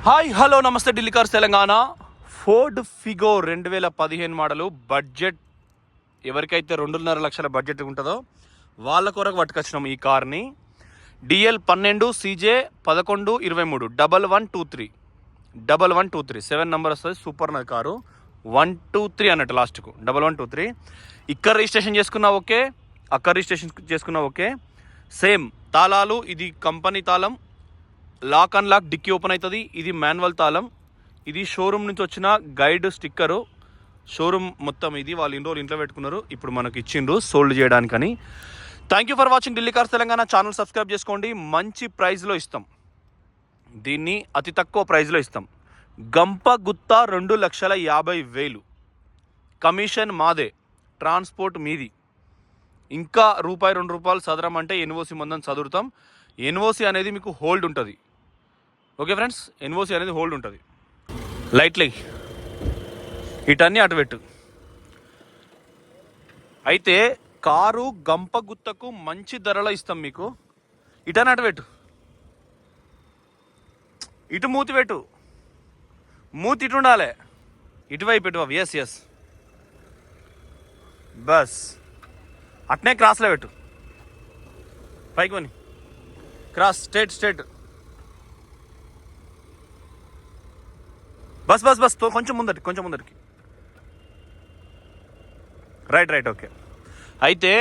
Hi hello నమస్తే Delhi cars Telangana. Ford Figo 2015 model. Budget ఎవరికైతే 2.5 లక్షల బడ్జెట్ ఉంటుందో వాళ్ళ కొరకు పట్టుకొచ్చినాం ఈ కార్ని. DL 12 CJ 1123 1123 7 నెంబర్ వస్తుంది. సూపర్ నా కారు. 123 అన్నట్టు లాస్ట్కు 1123. ఇక్కడ రిజిస్ట్రేషన్ చేసుకున్నా ఓకే, అక్కడ రిజిస్ట్రేషన్ చేసుకున్నా ఓకే. సేమ్ తాళాలు, ఇది కంపెనీ తాళం, lock and lock dicky open అవుతుంది. ఇది మాన్యువల్ తాళం. ఇది షోరూమ్ నుంచి వచ్చిన గైడ్ స్టిక్కరు. షోరూమ్ మొత్తం ఇది వాళ్ళు ఇన్ని రోజులు ఇంట్లో పెట్టుకున్నారు, ఇప్పుడు మనకు ఇచ్చిండ్రు సోల్డ్ చేయడానికని. Thank you for watching Delhi cars Telangana. Channel subscribe చేసుకోండి. మంచి ప్రైస్లో ఇస్తాం, దీన్ని అతి తక్కువ ప్రైస్లో ఇస్తాం. గంప గుత్త 2,50,000. కమిషన్ మాదే, ట్రాన్స్పోర్ట్ మీది. ఇంకా ₹2 చదరం అంటే ఎన్ఓసి మందం చదువుతాం. ఎన్ఓసి అనేది మీకు హోల్డ్ ఉంటుంది. ఓకే ఫ్రెండ్స్, ఎన్ఓసి అనేది హోల్డ్ ఉంటుంది. లైట్లీ ఇటన్నీ అటు పెట్టు. అయితే కారు గంప గుత్తకు మంచి ధరలో ఇస్తాం మీకు. ఇటన్నీ అటు పెట్టు, ఇటు మూతి పెట్టు, మూతి ఇటు ఉండాలి, ఇటువైపు పెట్టు. ఎస్ బస్ అట్నే క్రాస్లో పెట్టు, పైకి కొని క్రాస్ స్ట్రేట్ బస్ కొంచెం ముందరికి రైట్ ఓకే. అయితే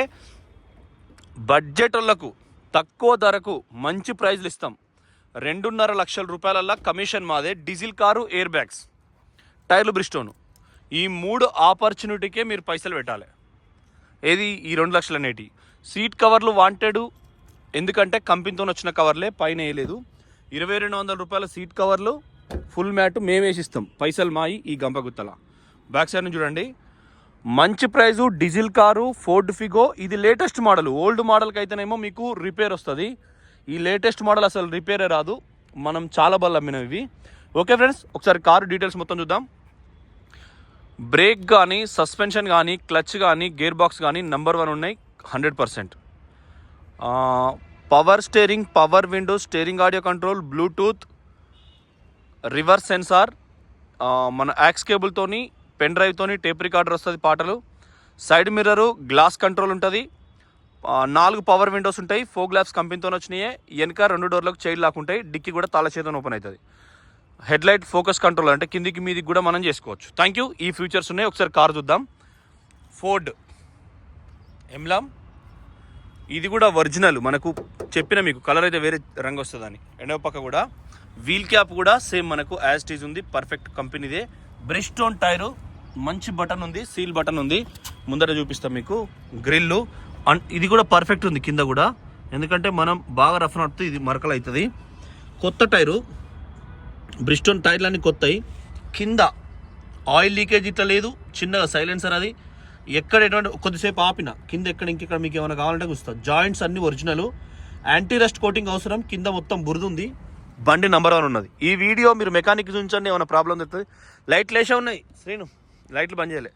బడ్జెట్ వాళ్ళకు తక్కువ ధరకు మంచి ప్రైజ్లు ఇస్తాం. 2.5 లక్షల రూపాయలల్లా కమిషన్ మాదే. డీజిల్ కారు, ఎయిర్ బ్యాగ్స్, టైర్లు బ్రిస్టోను, ఈ 3 ఆపర్చునిటీకే మీరు పైసలు పెట్టాలి. ఏది ఈ 2 లక్షలు అనేటి. సీట్ కవర్లు వాంటెడ్, ఎందుకంటే కంపెనీతో వచ్చిన కవర్లే, పైన వేయలేదు. 2,200 రూపాయల సీట్ కవర్లు, ఫుల్ మ్యాట్ మేము వేసిస్తాం. పైసలు మాయి ఈ గంప గుత్తల. బ్యాక్ సైడ్ నుంచి చూడండి, మంచి price. Diesel car, Ford Figo. ఇది లేటెస్ట్ మోడల్. ఓల్డ్ మోడల్కి అయితేనేమో మీకు రిపేర్ వస్తుంది. ఈ లేటెస్ట్ మోడల్ అసలు రిపేరే రాదు. మనం చాలా బళ్ళు అమ్మినాం ఇవి. ఓకే ఫ్రెండ్స్, ఒకసారి కారు డీటెయిల్స్ మొత్తం చూద్దాం. బ్రేక్ కానీ, సస్పెన్షన్ కానీ, క్లచ్ కానీ, గేర్ బాక్స్ కానీ నెంబర్ 1 ఉన్నాయి 100%. Power steering, power windows, steering audio control, Bluetooth, reverse censor, మన యాక్స్ కేబుల్తోని, పెన్ డ్రైవ్తోని టేప్ రికార్డర్ వస్తుంది పాటలు. సైడ్ మిర్రరు, గ్లాస్ కంట్రోల్ ఉంటుంది. 4 పవర్ విండోస్ ఉంటాయి. 4 గ్లాస్ కంపెనీతో వచ్చినాయి. వెనక 2 డోర్లకు చైల్డ్ లాక్ ఉంటాయి. డిక్కీ కూడా తాళ చేతితో ఓపెన్ అవుతుంది. హెడ్లైట్ ఫోకస్ కంట్రోల్, అంటే కిందికి మీదికి కూడా మనం చేసుకోవచ్చు. Thank you. ఈ ఫీచర్స్ ఉన్నాయి. ఒకసారి కార్ చూద్దాం. ఫోర్డ్ ఎంబ్లమ్, ఇది కూడా ఒరిజినల్. మనకు చెప్పిన మీకు కలర్ అయితే వేరే రంగు వస్తుందని. రెండవ పక్క కూడా వీల్ క్యాప్ కూడా సేమ్ మనకు యాజ్ టీజ్ ఉంది. పర్ఫెక్ట్ కంపెనీదే. బ్రిస్టోన్ టైరు, మంచి బటన్ ఉంది, సీల్ బటన్ ఉంది. ముందర చూపిస్తాం మీకు. గ్రిల్లు ఇది కూడా పర్ఫెక్ట్ ఉంది కింద కూడా, ఎందుకంటే మనం బాగా రఫ్ నడితే ఇది మరకలు అవుతుంది. కొత్త టైరు, బ్రిస్టోన్ టైర్లన్నీ కొత్తవి. కింద ఆయిల్ లీకేజ్ ఇట్లా లేదు. చిన్నగా సైలెన్సర్ అది ఎక్కడ ఎటువంటి కొద్దిసేపు ఆపిన కింద ఎక్కడ ఇంకెక్కడ మీకు ఏమైనా కావాలంటే చూస్తా. జాయింట్స్ అన్ని ఒరిజినల్. యాంటీ రస్ట్ కోటింగ్ అవసరం. కింద మొత్తం బురదుంది. బండి నెంబర్ 1 ఉన్నది. ఈ వీడియో మీరు మెకానిక్ చూపించండి, ఏమైనా ప్రాబ్లం అవుతుంది. లైట్లు వేసే ఉన్నాయి శ్రీను, లైట్లు బంద్ చేయలే.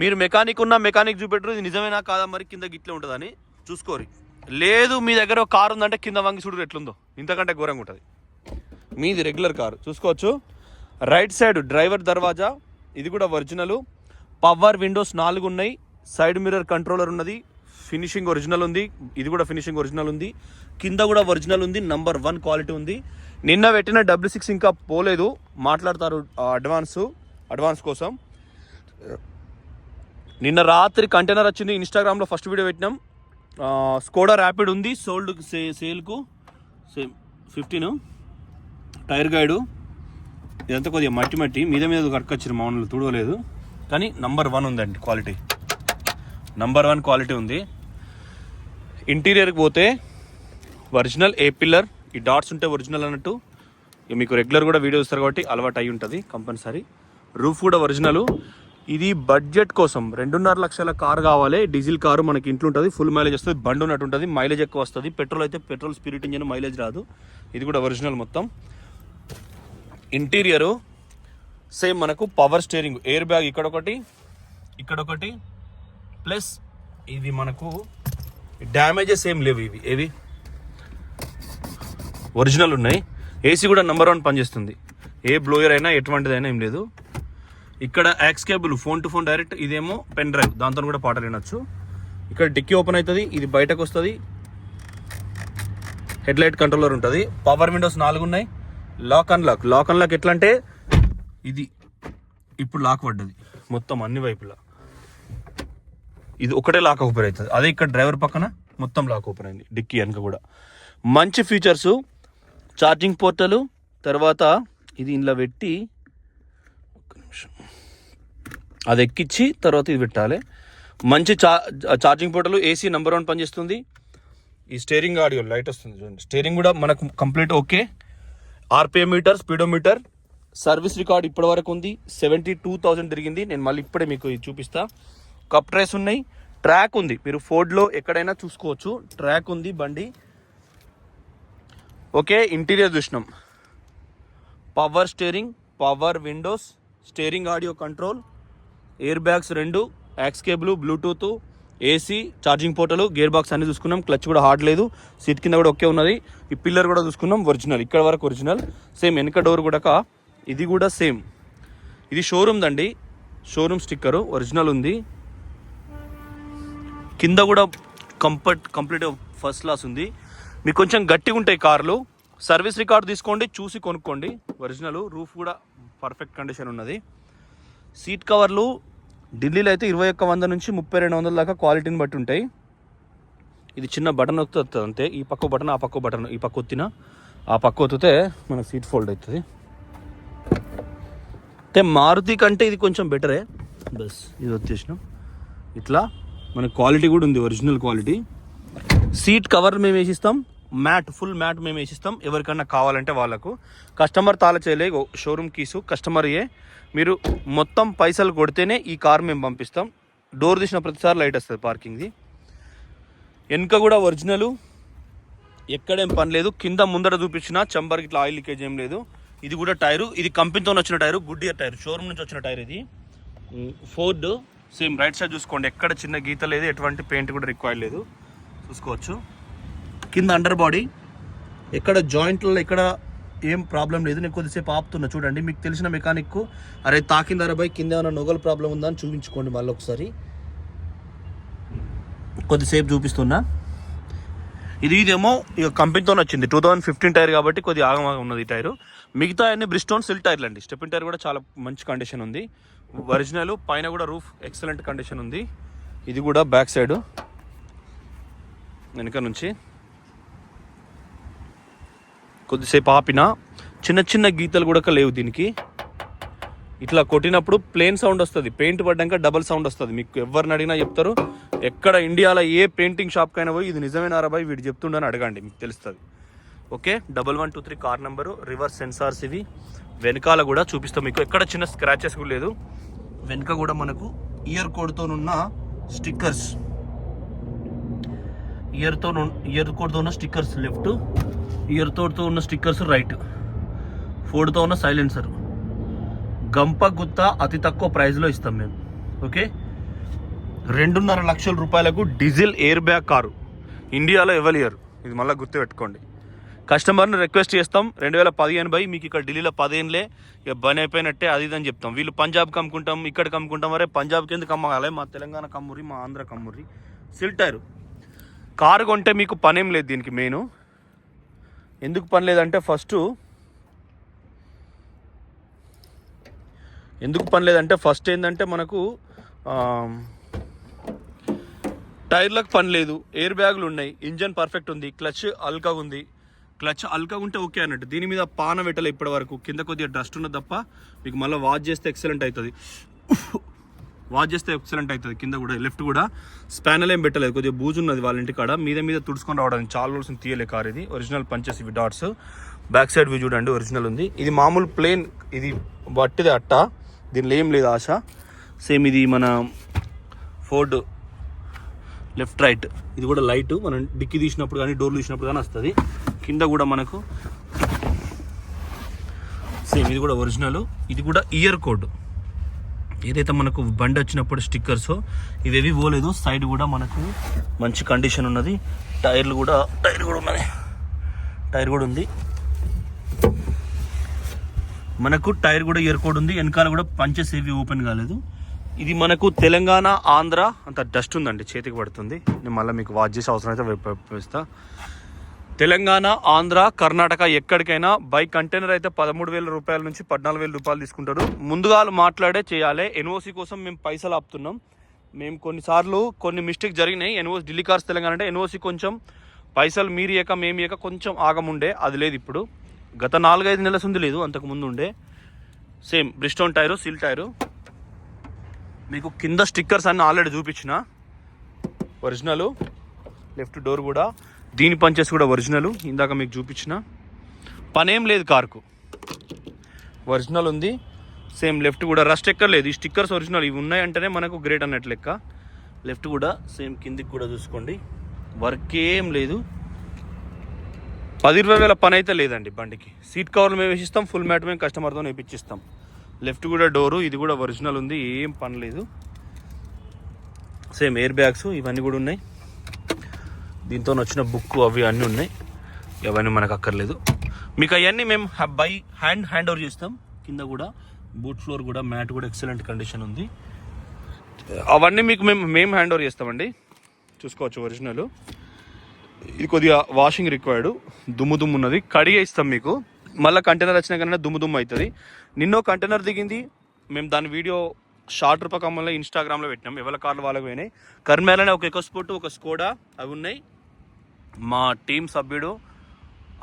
మీరు మెకానిక్ ఉన్న మెకానిక్ చూపెట్టరు, ఇది నిజమేనా కాదా మరి కింద గిట్లే ఉంటుందని చూసుకోరు. లేదు మీ దగ్గర ఒక కారు ఉందంటే కింద వంగి చూడరు ఎట్లుందో, ఇంతకంటే ఘోరంగా ఉంటుంది. మీది రెగ్యులర్ కారు చూసుకోవచ్చు. రైట్ సైడ్ డ్రైవర్ దర్వాజా, ఇది కూడా ఒరిజినల్. పవర్ విండోస్ 4 ఉన్నాయి. సైడ్ మిర్రర్ కంట్రోలర్ ఉన్నది. ఫినిషింగ్ ఒరిజినల్ ఉంది. ఇది కూడా ఫినిషింగ్ ఒరిజినల్ ఉంది. కింద కూడా ఒరిజినల్ ఉంది. నంబర్ 1 క్వాలిటీ ఉంది. నిన్న పెట్టిన W6 ఇంకా పోలేదు, మాట్లాడతారు అడ్వాన్స్ కోసం. నిన్న రాత్రి కంటైనర్ వచ్చింది. ఇన్స్టాగ్రామ్లో ఫస్ట్ వీడియో పెట్టినాం. స్కోడా ర్యాపిడ్ ఉంది సోల్డ్ సేల్కు. సేమ్ 15 టైర్ గైడు. ఇదంతా కొద్దిగా మట్టి మీద కట్టుకొచ్చారు, మామూలు తుడవలేదు. కానీ నంబర్ 1 ఉందండి క్వాలిటీ. నంబర్ 1 క్వాలిటీ ఉంది. ఇంటీరియర్కి పోతే ఒరిజినల్ ఏ పిల్లర్, ఈ డాట్స్ ఉంటే ఒరిజినల్ అన్నట్టు. మీకు రెగ్యులర్ కూడా వీడియో ఇస్తారు కాబట్టి అలవాటు అయి ఉంటుంది కంపల్సరీ. రూఫ్ కూడా ఒరిజినల్. ఇది బడ్జెట్ కోసం 2.5 లక్షల కారు కావాలి. డీజిల్ కారు మనకి ఇంట్లో ఉంటుంది. ఫుల్ మైలేజ్ వస్తుంది. బండి ఉన్నట్టు ఉంటుంది. మైలేజ్ ఎక్కువ వస్తుంది. పెట్రోల్ అయితే పెట్రోల్ స్పిరిట్ ఇంజన్ మైలేజ్ రాదు. ఇది కూడా ఒరిజినల్ మొత్తం. ఇంటీరియరు సేమ్ మనకు పవర్ స్టీరింగ్, ఎయిర్ బ్యాగ్ ఇక్కడొకటి ప్లస్ ఇది మనకు డ్యామేజెస్ ఏం లేవు. ఇవి ఒరిజినల్ ఉన్నాయి. ఏసీ కూడా నెంబర్ 1 పనిచేస్తుంది. ఏ బ్లోయర్ అయినా ఎటువంటిదైనా ఏం లేదు. ఇక్కడ aux cable phone to phone direct, ఇదేమో పెన్ డ్రైవ్, దాంతో కూడా పాటలు వినొచ్చు. ఇక్కడ డిక్కీ ఓపెన్ అవుతుంది, ఇది బయటకు వస్తుంది. హెడ్ లైట్ కంట్రోలర్ ఉంటుంది. పవర్ విండోస్ 4 ఉన్నాయి. లాక్ అన్లాక్ ఎట్లా అంటే ఇది ఇప్పుడు లాక్ పడ్డది మొత్తం అన్ని వైపులా, ఇది ఒకటే లాక్ ఓపెన్ అవుతుంది. అదే ఇక్కడ డ్రైవర్ పక్కన మొత్తం లాక్ ఓపెన్ అయింది. డిక్కీ వెనక కూడా మంచి ఫీచర్స్, ఛార్జింగ్ పోర్టలు. తర్వాత ఇది ఇంట్లో పెట్టి ఒక్క నిమిషం అది ఎక్కించి తర్వాత ఇది పెట్టాలి. మంచి ఛార్జింగ్ పోర్టలు. ఏసీ నెంబర్ 1 పనిచేస్తుంది. ఈ స్టీరింగ్ ఆడియో లైట్ వస్తుంది చూడండి. స్టీరింగ్ కూడా మనకు complete okay. RPM meter, speedometer, service record ఇప్పటి వరకు ఉంది. 72,000 తిరిగింది. నేను మళ్ళీ ఇప్పుడే మీకు ఇది చూపిస్తా. కప్ ట్రేస్ ఉన్నాయి. ట్రాక్ ఉంది, మీరు ఫోర్డ్లో ఎక్కడైనా చూసుకోవచ్చు. ట్రాక్ ఉంది బండి. ఓకే, ఇంటీరియర్ చూసినాం. Power steering, power windows, steering audio control, air bags 2, aux cable, Bluetooth, AC, charging పోర్టలు, గేర్ బాక్స్ అన్ని చూసుకున్నాం. క్లచ్ కూడా హార్డ్ లేదు. సీట్ కింద కూడా ఓకే ఉన్నది. ఈ పిల్లర్ కూడా చూసుకున్నాం, ఒరిజినల్. ఇక్కడ వరకు ఒరిజినల్. సేమ్ వెనక డోర్ కూడా ఇది కూడా సేమ్. ఇది షోరూమ్ దండి, షోరూమ్ స్టిక్కరు ఒరిజినల్ ఉంది. కింద కూడా కంప్లీట్ ఫస్ట్ క్లాస్ ఉంది. మీకు కొంచెం గట్టిగా ఉంటాయి కార్లు. సర్వీస్ రికార్డ్ తీసుకోండి, చూసి కొనుక్కోండి. ఒరిజినల్. రూఫ్ కూడా పర్ఫెక్ట్ కండిషన్ ఉన్నది. సీట్ కవర్లు ఢిల్లీలో అయితే 2100 నుంచి 3200 దాకా క్వాలిటీని బట్టి ఉంటాయి. ఇది చిన్న బటన్ వస్తుంది అంతే. ఈ పక్క బటన్, ఆ పక్క బటన్, ఈ పక్క ఒత్తిన ఆ పక్క ఒత్తితే మన సీట్ ఫోల్డ్ అవుతుంది. అంటే మారుతి కంటే ఇది కొంచెం బెటరే. బస్ ఇది వచ్చేసినాం. ఇట్లా మన క్వాలిటీ కూడా ఉంది, ఒరిజినల్ క్వాలిటీ. సీట్ కవర్ మేము వేసిస్తాం, ఫుల్ మ్యాట్ మేము వేసిస్తాం. ఎవరికన్నా కావాలంటే వాళ్ళకు. కస్టమర్ తాళ చేయలే, షోరూమ్ కీసు కస్టమర్యే. మీరు మొత్తం పైసలు కొడితేనే ఈ కార్ మేము పంపిస్తాం. డోర్ తీసిన ప్రతిసారి లైట్ వస్తుంది పార్కింగ్ది. వెనుక కూడా ఒరిజినల్, ఎక్కడేం పని లేదు. కింద ముందర చూపించిన చంబర్కి ఇట్లా ఆయిల్ లీకేజ్ ఏం లేదు. ఇది కూడా టైరు, ఇది కంపెనీతో వచ్చిన tyre, Goodyear tyre, showroom నుంచి వచ్చిన టైర్. ఇది ఫోర్డ్. సేమ్ రైట్ సైడ్ చూసుకోండి, ఎక్కడ చిన్న గీత లేదు, ఎటువంటి పెయింట్ కూడా రిక్వైర్ లేదు, చూసుకోవచ్చు. కింద అండర్ బాడీ ఎక్కడ జాయింట్లలో ఎక్కడ ఏం ప్రాబ్లం లేదు. నేను కొద్దిసేపు ఆపుతున్నా చూడండి. మీకు తెలిసిన మెకానిక్ అరే తాకిందారా బై కింద ఏమైనా నొగలు ప్రాబ్లం ఉందా అని చూపించుకోండి మళ్ళీ ఒకసారి. కొద్దిసేపు చూపిస్తున్నా. ఇదేమో ఇక కంపెనీతో వచ్చింది 2015 టైర్ కాబట్టి కొద్దిగా ఆగమాగం ఉన్నది ఈ టైరు. మిగతా అన్ని బ్రిస్టోన్ సిల్ టైర్లు అండి. స్టెపిన్ టైర్ కూడా చాలా మంచి కండిషన్ ఉంది, ఒరిజినల్. పైన కూడా రూఫ్ ఎక్సలెంట్ కండిషన్ ఉంది. ఇది కూడా బ్యాక్ సైడ్ వెనుక నుంచి కొద్దిసేపు ఆపిన చిన్న చిన్న గీతలు కూడా లేవు దీనికి. ఇట్లా కొట్టినప్పుడు ప్లేన్ సౌండ్ వస్తుంది, పెయింట్ పడ్డాక డబల్ సౌండ్ వస్తుంది. మీకు ఎవరిని అడిగినా చెప్తారు. ఎక్కడ ఇండియాలో ఏ పెయింటింగ్ షాప్కైనా పోయి ఇది నిజమేనా రాబాయ్ వీడు చెప్తుండని అడగండి, మీకు తెలుస్తుంది. Okay, 1123 car number. Reverse sensors ఇవి. వెనకాల కూడా చూపిస్తాం మీకు, ఎక్కడ చిన్న స్క్రాచెస్ కూడా లేదు. వెనక కూడా మనకు ఇయర్ కోడ్తోనున్న స్టిక్కర్స్, ఇయర్ కోడ్తో ఉన్న స్టిక్కర్స్ లెఫ్ట్, ఇయర్ తోడుతో ఉన్న స్టిక్కర్స్ రైట్, ఫోర్డ్తో ఉన్న సైలెన్సర్. గంప గుత్త అతి తక్కువ ప్రైస్లో ఇస్తాం మేము. ఓకే, 2.5 లక్షల రూపాయలకు డీజిల్ ఎయిర్ బ్యాగ్ కారు ఇండియాలో ఇవ్వలేరు. ఇది మళ్ళీ గుర్తుపెట్టుకోండి. కస్టమర్ని రిక్వెస్ట్ చేస్తాం, 2015 బై మీకు ఇక్కడ ఢిల్లీలో 15 ఇక బని అయిపోయినట్టే అది ఇదని చెప్తాం. వీళ్ళు పంజాబ్కి అమ్ముకుంటాం, ఇక్కడికి అమ్ముకుంటాం. అరే పంజాబ్కి ఎందుకు అమ్మగాలి, మా తెలంగాణ కమ్మురి, మా ఆంధ్ర కమ్మురి. సిల్ టైరు కారు కొంటే మీకు పనేం లేదు దీనికి. మెయిన్ ఎందుకు పని లేదంటే ఫస్ట్ ఏంటంటే మనకు టైర్లకు పని లేదు, ఎయిర్ బ్యాగులు ఉన్నాయి, ఇంజన్ పర్ఫెక్ట్ ఉంది, క్లచ్ అల్కా ఉంది. క్లచ్ అల్కా ఉంటే ఓకే అన్నట్టు. దీని మీద పాన పెట్టలే ఇప్పటి వరకు, కింద కొద్దిగా డస్ట్ ఉన్నది తప్ప. మీకు మళ్ళీ వాష్ చేస్తే ఎక్సలెంట్ అవుతుంది. కింద కూడా లెఫ్ట్ కూడా స్పానల్ ఏం పెట్టలేదు, కొద్దిగా బూజు ఉన్నది వాళ్ళ ఇంటి కాడ. మీద తుడుచుకొని రావడానికి చాలా రోజులు తీయలే కార్. ఇది ఒరిజినల్ పంచెస్, ఇవి డాట్స్. బ్యాక్ సైడ్ వ్యూ చూడండి, ఒరిజినల్ ఉంది. ఇది మామూలు ప్లేన్, ఇది బట్టిదే అట్ట, దీనిలో ఏం లేదు ఆశ. సేమ్ ఇది మన ఫోర్డ్ లెఫ్ట్ రైట్. ఇది కూడా లైట్, మనం డిక్కీ తీసినప్పుడు కానీ డోర్లు తీసినప్పుడు కానీ వస్తుంది. కింద కూడా మనకు సేమ్ ఇది కూడా ఒరిజినల్. ఇది కూడా ఇయర్ కోడ్, ఏదైతే మనకు బండి వచ్చినప్పుడు స్టిక్కర్స్ ఇవేవి పోలేదు. సైడ్ కూడా మనకు మంచి కండిషన్ ఉన్నది. టైర్ కూడా ఉన్నది, టైర్ కూడా ఉంది. మనకు టైర్ కూడా ఇయర్ కోడ్ ఉంది, వెనకాల కూడా పంచెస్ ఏవి ఓపెన్ కాలేదు. ఇది మనకు తెలంగాణ ఆంధ్ర అంత డస్ట్ ఉందండి, చేతికి పడుతుంది. నేను మళ్ళీ మీకు వాచ్ చేసే అవసరం అయితే వేస్తా. తెలంగాణ ఆంధ్ర కర్ణాటక ఎక్కడికైనా బై కంటైనర్ అయితే 13,000 రూపాయల నుంచి 14,000 రూపాయలు తీసుకుంటారు. ముందుగా మాట్లాడే చేయాలి. ఎన్ఓసి కోసం మేము పైసలు ఆపుతున్నాం. మేము కొన్నిసార్లు కొన్ని మిస్టేక్ జరిగినాయి. ఎన్ఓసి ఢిల్లీ కార్స్ తెలంగాణ అంటే ఎన్ఓసి కొంచెం పైసలు మీరు ఇయ్యక మేము ఇయ్యక కొంచెం ఆగముండే, అది లేదు ఇప్పుడు. గత 4-5 నెలల ఉంది లేదు, అంతకుముందు ఉండే. సేమ్ బ్రిస్టోన్ టైరు, సిల్ టైరు. మీకు కింద స్టిక్కర్స్ అన్నీ ఆల్రెడీ చూపించిన ఒరిజినల్. లెఫ్ట్ డోర్ కూడా, దీని పంచెస్ కూడా ఒరిజినల్, ఇందాక మీకు చూపించిన. పనేం లేదు కార్కు, ఒరిజినల్ ఉంది. సేమ్ లెఫ్ట్ కూడా రస్ట్ ఎక్కర్లేదు. ఈ స్టిక్కర్స్ ఒరిజినల్, ఇవి ఉన్నాయంటేనే మనకు గ్రేట్ అన్నట్లు లెక్క. లెఫ్ట్ కూడా సేమ్, కిందికి కూడా చూసుకోండి, వర్క్ ఏం లేదు. 10-20 వేల పని అయితే లేదండి బండికి. సీట్ కవర్లు మేము వేసిస్తాం, ఫుల్ మ్యాట్ మేము కస్టమర్తో వేయించిస్తాం. లెఫ్ట్ కూడా డోరు, ఇది కూడా ఒరిజినల్ ఉంది, ఏం పని లేదు. సేమ్ ఎయిర్ బ్యాగ్స్ ఇవన్నీ కూడా ఉన్నాయి. దీంతో వచ్చిన బుక్ అవి అన్నీ ఉన్నాయి, ఇవన్నీ మనకు అక్కర్లేదు. మీకు అవన్నీ మేము బై హ్యాండ్ ఓవర్ చేస్తాం. కింద కూడా బూట్ ఫ్లోర్ కూడా, మ్యాట్ కూడా ఎక్సలెంట్ కండిషన్ ఉంది. అవన్నీ మీకు మేము హ్యాండ్ ఓవర్ చేస్తామండి. చూసుకోవచ్చు ఒరిజినల్. ఇది కొద్దిగా వాషింగ్ రిక్వైర్డ్, దుమ్ము ఉన్నది, కడిగే ఇస్తాం మీకు. మళ్ళీ కంటైనర్ వచ్చినా కానీ దుమ్ము అవుతుంది. నిన్నో కంటైనర్ దిగింది, మేము దాని వీడియో షార్ట్ రూపకంలో ఇన్స్టాగ్రామ్లో పెట్టినాం. ఎవరి కార్లు వాళ్ళకి పోయినాయి. కర్మేలనే ఒక ఎకోస్పోర్ట్, ఒక స్కోడా అవి ఉన్నాయి. మా టీం సభ్యుడు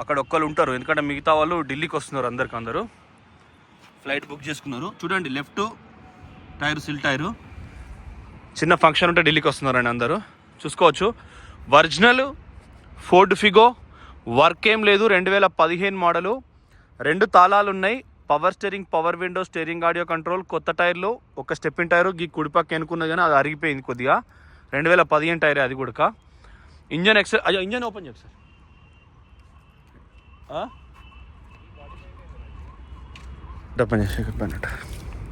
అక్కడ ఒక్కరు ఉంటారు, ఎందుకంటే మిగతా వాళ్ళు ఢిల్లీకి వస్తున్నారు. అందరు ఫ్లైట్ బుక్ చేసుకున్నారు. చూడండి లెఫ్ట్ టైరు, సిల్ టైరు. చిన్న ఫంక్షన్ ఉంటే ఢిల్లీకి వస్తున్నారండి అందరూ. చూసుకోవచ్చు ఒరిజినల్ ఫోర్డ్ ఫిగో, వర్క్ ఏం లేదు. 2015 మోడలు, 2 తాళాలు ఉన్నాయి. Power steering, power window, steering audio control, కొత్త టైర్లు. ఒక స్టెప్పిన్ టైరు ఈ కుడిపక్క ఎనుకున్నది కానీ అది అరిగిపోయింది కొద్దిగా. 2015 టైరే అది కూడా. ఇంజన్ అయ్యో ఇంజన్ ఓపెన్ చేయండి సార్. ఓపెన్ చేసి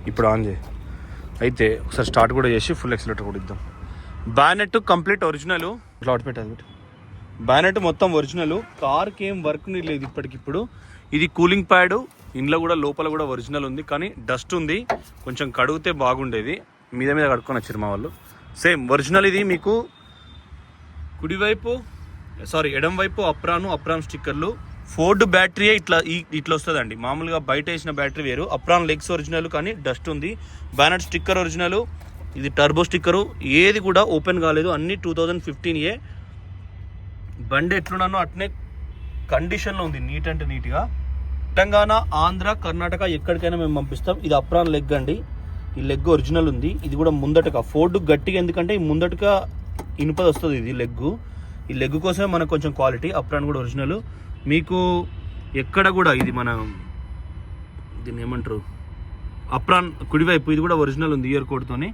ఇప్పుడు ఆన్ చేయి. అయితే ఒకసారి స్టార్ట్ కూడా చేసి ఫుల్ ఎక్సిలేటర్ కూడా ఇద్దాం. Bonnet complete original. క్లాట్ పెట్టాలి. బ్యానెట్ మొత్తం ఒరిజినల్. కార్కి ఏం వర్క్ లేదు ఇప్పటికిప్పుడు. ఇది కూలింగ్ ప్యాడ్, ఇంట్లో కూడా లోపల కూడా ఒరిజినల్ ఉంది, కానీ డస్ట్ ఉంది. కొంచెం కడిగితే బాగుండేది. మీద కడుక్కొని వచ్చారు మా వాళ్ళు. Same original. ఇది మీకు ఎడం వైపు అప్రాన్ స్టిక్కర్లు. ఫోర్డ్ బ్యాటరీ ఇట్లా వస్తుందండి. మామూలుగా బయట వేసిన బ్యాటరీ వేరు. అప్రాన్ లెగ్స్ ఒరిజినల్, కానీ డస్ట్ ఉంది. Bonnet sticker original. ఇది టర్బో స్టిక్కరు. ఏది కూడా ఓపెన్ కాలేదు, అన్ని 2015 బండి ఎట్లున్నానో అట్నే కండిషన్లో ఉంది, నీట్ అంటే నీట్గా. తెలంగాణ ఆంధ్ర కర్ణాటక ఎక్కడికైనా మేము పంపిస్తాం. ఇది అప్రాన్ లెగ్ అండి, ఈ లెగ్ ఒరిజినల్ ఉంది. ఇది కూడా ముందటగా ఫోర్డ్ గట్టిగా, ఎందుకంటే ఈ ముందటగా ఇనుపది వస్తుంది ఇది లెగ్గు. ఈ లెగ్ కోసమే మనకు కొంచెం క్వాలిటీ. అప్రాన్ కూడా ఒరిజినల్. మీకు ఎక్కడ కూడా ఇది మన దీన్ని ఏమంటారు, అప్రాన్ కుడివైపు ఇది కూడా ఒరిజినల్ ఉంది ఇయర్ కోడ్తోని.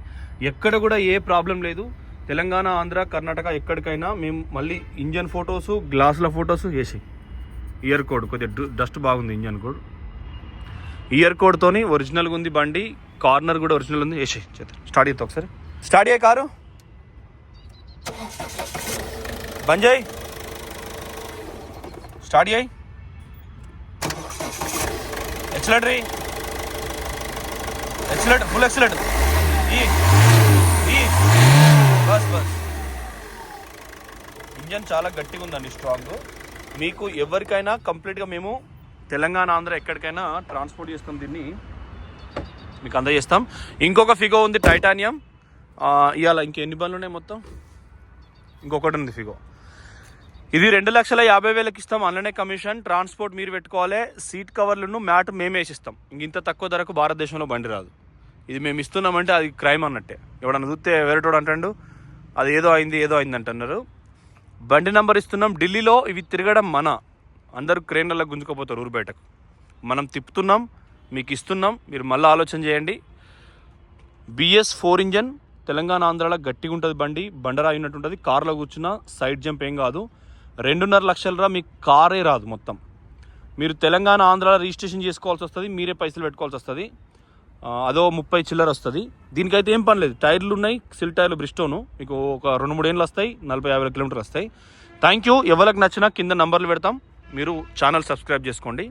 ఎక్కడ కూడా ఏ ప్రాబ్లం లేదు. తెలంగాణ ఆంధ్ర కర్ణాటక ఎక్కడికైనా మేము మళ్ళీ ఇంజన్ ఫొటోసు, గ్లాసుల ఫొటోసు వేసి. ఇయర్ కోడ్ కొద్దిగా డస్ట్ బాగుంది, ఇంజన్ కోడ్ ఇయర్ కోడ్తోని ఒరిజినల్గా ఉంది బండి. కార్నర్ కూడా ఒరిజినల్ ఉంది. వేసి స్టార్ట్ చేస్తా ఒకసారి. స్టార్ట్ అయ్యే కారు బంద్ చేయి, స్టార్ట్ చేయి. ఎక్సలేటరీ, ఫుల్ ఎక్సలేటర్. బస్ ఇంజన్ చాలా గట్టిగా ఉందండి, స్ట్రాంగ్. మీకు ఎవరికైనా కంప్లీట్గా మేము తెలంగాణ ఆంధ్ర ఎక్కడికైనా ట్రాన్స్పోర్ట్ చేస్తాం, దీన్ని మీకు అందజేస్తాం. ఇంకొక ఫిగో ఉంది టైటానియం. ఇవాళ ఇంకెన్ని బండ్లు ఉన్నాయి మొత్తం? ఇంకొకటి ఉంది ఫిగో. ఇది 2,50,000 ఇస్తాం. అందులోనే కమిషన్, ట్రాన్స్పోర్ట్ మీరు పెట్టుకోవాలి. సీట్ కవర్లను మ్యాట్ మేమే వేసిస్తాం. ఇంత తక్కువ ధరకు భారతదేశంలో బండి రాదు. ఇది మేము ఇస్తున్నామంటే అది క్రైమ్ అన్నట్టే. ఎవడన్నా చూస్తే వేరేటోడు అంటాడు అది ఏదో అయింది అంటున్నారు. బండి నెంబర్ ఇస్తున్నాం. ఢిల్లీలో ఇవి తిరగడం అందరూ క్రేన్లలో గుంజుకోపోతారు ఊరు బయటకు. మనం తిప్పుతున్నాం, మీకు ఇస్తున్నాం. మీరు మళ్ళీ ఆలోచన చేయండి. BS 4 ఇంజన్, తెలంగాణ ఆంధ్రాలో గట్టిగా ఉంటుంది బండి, బండరాయి ఉన్నట్టు ఉంటుంది. కార్లో కూర్చున్నా సైడ్ జంప్ ఏం కాదు. 2.5 లక్షల మీకు కారే రాదు మొత్తం. మీరు తెలంగాణ ఆంధ్రాలో రిజిస్ట్రేషన్ చేసుకోవాల్సి వస్తుంది, మీరే పైసలు పెట్టుకోవాల్సి వస్తుంది. అదో 30 చిల్లర వస్తుంది. దీనికైతే ఏం పని లేదు. టైర్లు ఉన్నాయి, సిల్ టైర్లు బ్రిస్టోను. మీకు ఒక 2-3 ఏళ్ళు వస్తాయి, 40-50 కిలోమీటర్లు వస్తాయి. Thank you. ఎవరికి నచ్చినా కింద నంబర్లు పెడతాం, మీరు ఛానల్ సబ్స్క్రైబ్ చేసుకోండి.